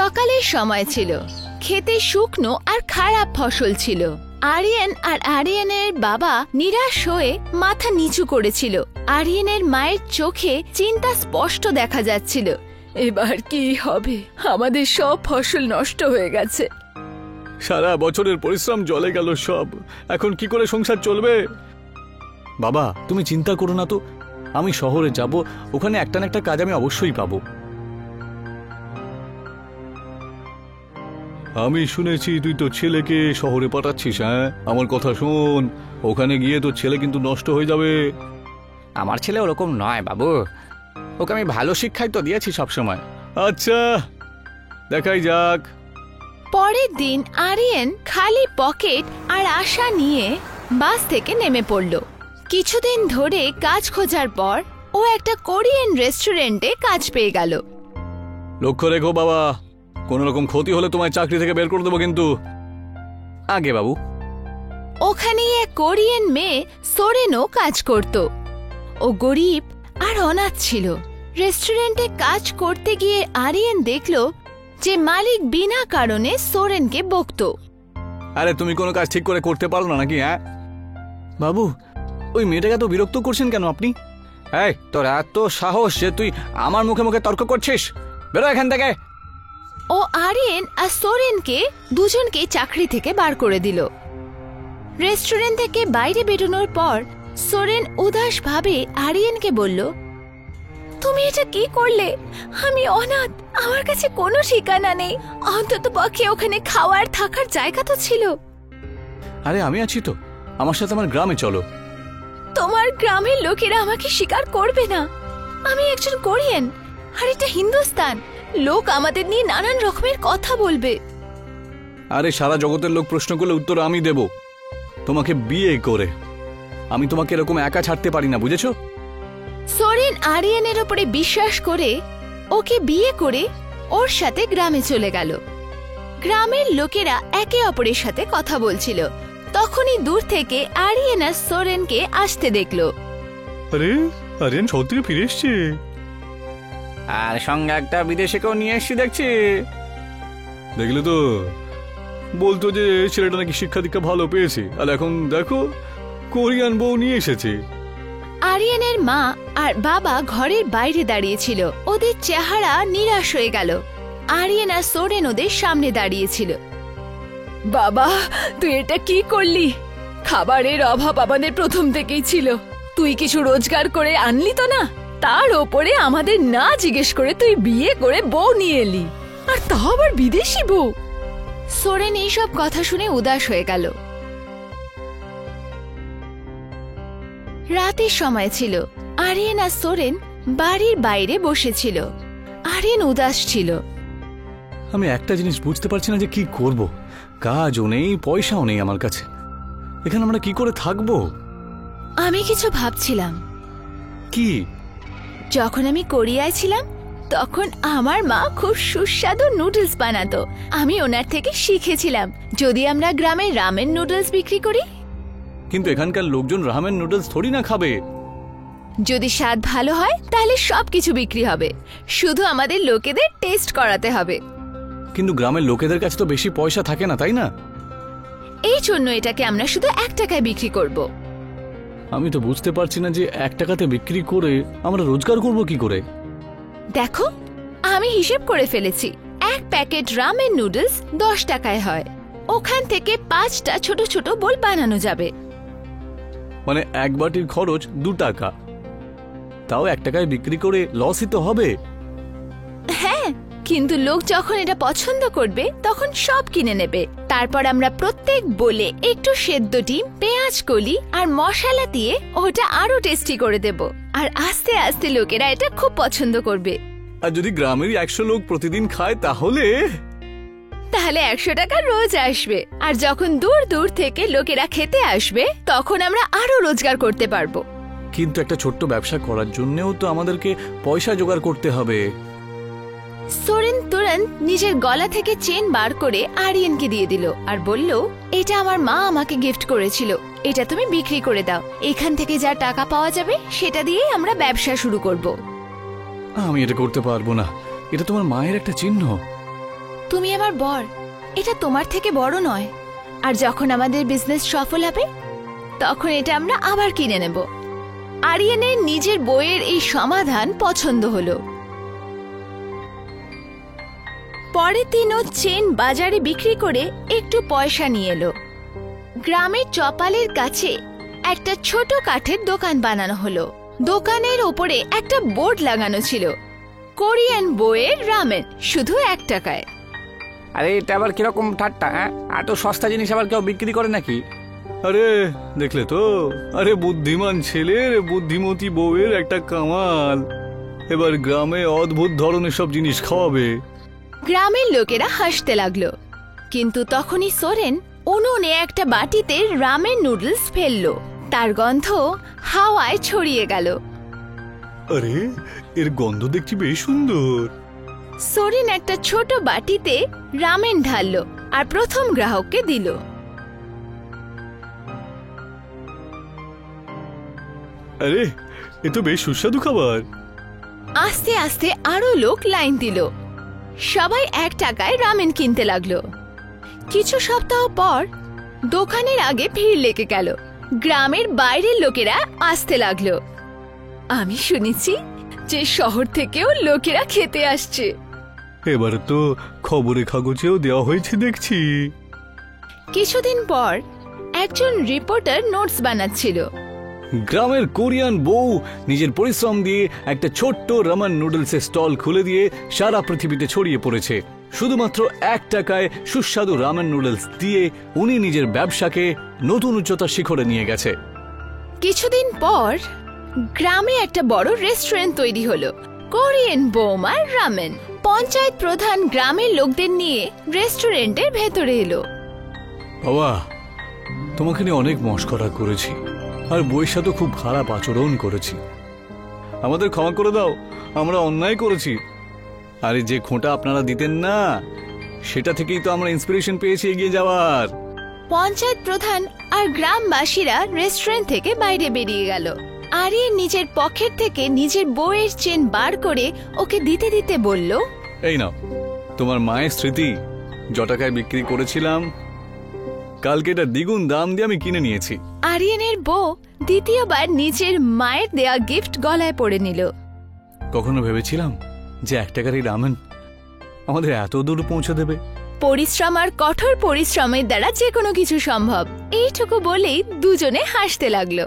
সকালের সময় ছিল। খেতে শুকনো আর খারাপ ফসল ছিল। আরিয়ান আর আরিয়ানের বাবা নিরাশ হয়ে মাথা নিচু করেছিল। আরিয়ানের মায়ের চোখে চিন্তা স্পষ্ট দেখা যাচ্ছিল। এবার কি হবে? আমাদের সব ফসল নষ্ট হয়ে গেছে। সারা বছরের পরিশ্রম জলে গেল সব। এখন কি করে সংসার চলবে? বাবা, তুমি চিন্তা করো না তো, আমি শহরে যাব, ওখানে একটা না একটা কাজ আমি অবশ্যই পাবো। আমি শুনেছি তুই তোর ছেলেকে শহরে পাঠাচ্ছিস। হ্যাঁ, আমার কথা শোন, ওখানে গিয়ে তোর ছেলে কিন্তু নষ্ট হয়ে যাবে। আমার ছেলে ওরকম নয় বাবু, ওকে আমি ভালো শিক্ষাই তো দিয়েছি সবসময়। আচ্ছা, দেখাই যাক। পরের দিন আরিয়ান খালি পকেট আর আশা নিয়ে বাস থেকে নেমে পড়ল। কিছুদিন ধরে কাজ খোঁজার পর ও একটা কোরিয়ান রেস্টুরেন্টে কাজ পেয়ে গেল। লক্ষ্য রেখো বাবা, কোন রকম ক্ষতি হলে তোমায় চাকরি থেকে বের করে দেবো কিন্তু। আগে বাবু। ওখানেই এক কোরিয়ান মেয়ে সোরেনও কাজ করত। ও গরিব আর অনাথ ছিল। রেস্টুরেন্টে কাজ করতে গিয়ে আরিয়ান দেখল যে মালিক বিনা কারণে সোরেনকে বকতো। আরে তুমি কোনো কাজ ঠিক করে করতে পারো না নাকি? হ্যাঁ বাবু, ওই মেয়েটাকে তো বিরক্ত করছেন কেন আপনি? এই, তোর এত সাহস যে তুই আমার মুখে মুখে তর্ক করছিস? বেরো এখান থেকে। ও আরিয়ান আর সোরেনকে দুজনকে চাকরি থেকে বার করে দিল। রেস্টুরেন্ট থেকে বাইরে বেরোনোর পর সোরেন উদাস ভাবে আরিয়ানকে বলল, তুমি এটা কি করলে? আমি অনাথ, আমার কাছে কোনো ঠিকানা নেই। অন্তত পক্ষে ওখানে খাওয়ার থাকার জায়গা তো ছিল। আরে আমি আছি তো, আমার সাথে আমার গ্রামে চলো। তোমার গ্রামের লোকেরা আমাকে স্বীকার করবে না। আমি একজন কোরিয়ান আর এটা হিন্দুস্তান। লোক আমাদের নিয়ে নানান রকমের কথা বলবে। আরে সারা জগতের লোক প্রশ্ন করলে উত্তর আমি দেব, তোমাকে বিয়ে করে। আমি তোমাকে এরকম একা ছাড়তে পারি না, বুঝেছো? সোরেন আরিয়ানের উপরে বিশ্বাস করে ওকে বিয়ে করে ওর সাথে গ্রামে চলে গেল। গ্রামের লোকেরা একে অপরের সাথে কথা বলছিল। তখনই দূর থেকে আরিয়ান আর সোরেনকে আসতে দেখল। আরে আরিয়ান শহর থেকে ফিরে এসছে, আর সঙ্গে একটা বিদেশিকেও নিয়ে এসছি দেখছি। দেখলে তো, বলতো যে ছেলেটা নাকি শিক্ষা দীক্ষা ভালো পেয়েছে, আর এখন দেখো কোরিয়ান বউ নিয়ে এসেছে। আরিয়ানের মা আর বাবা ঘরের বাইরে দাঁড়িয়েছিল। ওদের চেহারা নিরাশ হয়ে গেল। আরিয়ান আর সোরেন ওদের সামনে দাঁড়িয়েছিল। বাবা, তুই এটা কি করলি? খাবারের অভাব আমাদের প্রথম থেকেই ছিল। তুই কিছু রোজগার করে আনলি তো না? তার ওপরে আমাদের না জিজ্ঞেস করে তুই বিয়ে করে বউ নিয়ে এলি, আর তা আবার বিদেশি বউ। সোরেন এইসব কথা শুনে উদাস হয়ে গেল। রাতের সময় ছিল। আরিয়ান আর সোরেন বাড়ির বাইরে বসেছিল। আরিয়ান উদাস ছিল। আমি একটা জিনিস বুঝতে পারছি না যে কি করব। কাজও নেই, পয়সাও নেই আমার কাছে। এখানে আমরা কি করে থাকবো? আমি কিছু ভাবছিলাম। কি? যখন আমি কোরিয়ায় ছিলাম তখন আমার মা খুব সুস্বাদু নুডলস বানাতো। আমি ওনার থেকে শিখেছিলাম যদি আমরা গ্রামে রামেন নুডলস বিক্রি করি। কিন্তু এখানকার লোকজন রামেন নুডলস থোড়ি না খাবে। যদি স্বাদ ভালো হয় তাহলে সবকিছু বিক্রি হবে। শুধু আমাদের লোকেদের টেস্ট করাতে হবে। কিন্তু গ্রামের লোকেদের কাছে তো বেশি পয়সা থাকে না, তাই না? এই জন্য এটাকে আমরা শুধু 1 টাকায় বিক্রি করব। আমি তো বুঝতে পারছি না যে 1 টাকাতে বিক্রি করে আমরা রোজগার করব কি করে। দেখো, আমি হিসেব করে ফেলেছি। 1 প্যাকেট রামেন নুডলস 10 টাকায় হয়। ওখান থেকে 5টা ছোট ছোট বোল বানানো যাবে। মানে 1 বাটির খরচ 2 টাকা। তাও 1 টাকায় বিক্রি করে লসই তো হবে। হ্যাঁ, কিন্তু লোক যখন এটা পছন্দ করবে তখন সব কিনে নেবে। তারপর আমরা প্রত্যেক বোলে একটু সেদ্ধ ডিম, পেঁয়াজ কলি আর মশলা দিয়ে ওটা আরো টেস্টি করে দেব। আর আস্তে আস্তে লোকেরা এটা খুব পছন্দ করবে। আর যদি গ্রামের 100 লোক প্রতিদিন খায় তাহলে 100 টাকা রোজ আসবে। আর যখন দূর দূর থেকে লোকেরা খেতে আসবে তখন আমরা আরো রোজগার করতে পারবো। কিন্তু একটা ছোট্ট ব্যবসা করার জন্যও তো আমাদেরকে পয়সা জোগাড় করতে হবে। সোরেন তুরন্ত নিজের গলা থেকে চেন বার করে আরিয়ানকে দিয়ে দিল আর বলল, এটা আমার মা আমাকে গিফট করেছিল। এটা তুমি বিক্রি করে দাও। এখান থেকে যা টাকা পাওয়া যাবে সেটা দিয়েই আমরা ব্যবসা শুরু করব। আমি এটা করতে পারবো না। এটা তোমার মায়ের একটা চিহ্ন। তুমি আমার বর, এটা তোমার থেকে বড় নয়। আর যখন আমাদের বিজনেস সফল হবে তখন এটা আমরা আবার কিনে নেব। আরিয়ানের নিজের বইয়ের এই সমাধান পছন্দ হলো। পরের দিনও চেন বাজারে বিক্রি করে একটু পয়সা নিয়ে এলো। গ্রামের চপালের কাছে একটা ছোট কাঠের দোকান বানানো হলো। দোকানের ওপরে একটা বোর্ড লাগানো ছিল, কোরিয়ান বইয়ের রামেন, শুধু 1 টাকায়। আরে এটা আবার কিরকম ঠাট্টা? হ্যাঁ, এত সস্তা জিনিস আবার কেউ বিক্রি করে নাকি? আরে দেখলে তো, আরে বুদ্ধিমান ছেলের বুদ্ধিমতী বউয়ের একটা কামাল। এবার গ্রামে অদ্ভুত ধরনের সব জিনিস খাওয়াবে। গ্রামের লোকেরা হাসতে লাগলো। কিন্তু তখনই সোরেন উনুনে একটা বাটিতে রামেন নুডলস ফেললো। তার গন্ধ হাওয়ায় ছড়িয়ে গেল। আরে এর গন্ধ দেখছি বেশ সুন্দর। সোরেন একটা ছোট বাটিতে রামেন ঢাললো আর প্রথম গ্রাহককে দিল। আরে এ তো বেশ সুস্বাদু খাবার। আস্তে আস্তে আরো লোক লাইন দিল। সবাই 1 টাকায় রামেন কিনতে লাগলো। কিছু সপ্তাহ পর দোকানের আগে ভিড় লেগে গেল। গ্রামের বাইরের লোকেরা আসতে লাগলো। আমি শুনেছি যে শহর থেকেও লোকেরা খেতে আসছে। এবার তো খবরে কাগজেও দেওয়া হয়েছে দেখছি। কিছুদিন পর একজন রিপোর্টার নোটস বানাচ্ছিল। গ্রামের কোরিয়ান বউ নিজের পরিশ্রম দিয়ে একটা ছোট্ট রামেন নুডলসের স্টল খুলে দিয়ে সারা পৃথিবীতে ছড়িয়ে পড়েছে। শুধুমাত্র 1 টাকায় সুস্বাদু রামেন নুডলস দিয়ে উনি নিজের ব্যবসাকে নতুন উচ্চতার শিখরে নিয়ে গেছে। কিছুদিন পর গ্রামে একটা বড় রেস্টুরেন্ট তৈরি হলো, কোরিয়ান বৌমার রামেন। পঞ্চায়েত প্রধান গ্রামের লোকদের নিয়ে রেস্টুরেন্টের ভেতরে এলো। বাবা, তোমাকে নিয়ে অনেক মস্করা করেছি আর বউয়ের সাথে খুব খারাপ আচরণ করেছি। আমাদের ক্ষমা করে দাও, আমরা অন্যায় করেছি। আরে যে খোঁটা আপনারা দিতেন না, সেটা থেকেই তো আমরা ইন্সপিরেশন পেয়েছি এগিয়ে যাওয়ার। পঞ্চায়েত প্রধান আর গ্রামবাসীরা রেস্টুরেন্ট থেকে বাইরে বেরিয়ে গেল। আরিয়ান নিজের পকেট থেকে নিজের বউয়ের চেন বার করে ওকে দিতে দিতে বলল, এই নাও তোমার মায়ের স্মৃতি। টাকায় বিক্রি করেছিলাম, কালকে এটা দ্বিগুণ দাম দিয়ে আমি কিনে নিয়েছি। আরিয়ানের বউ দ্বিতীয়বার নিজের মায়ের দেয়া গিফট গলায় পড়ে নিল। কখনো ভেবেছিলাম যে 1 টাকার এই রামেন আমাদের এত দূর পৌঁছে দেবে? পরিশ্রম আর কঠোর পরিশ্রমের দ্বারা যে কোনো কিছু সম্ভব, এইটুকু বলেই দুজনে হাসতে লাগলো।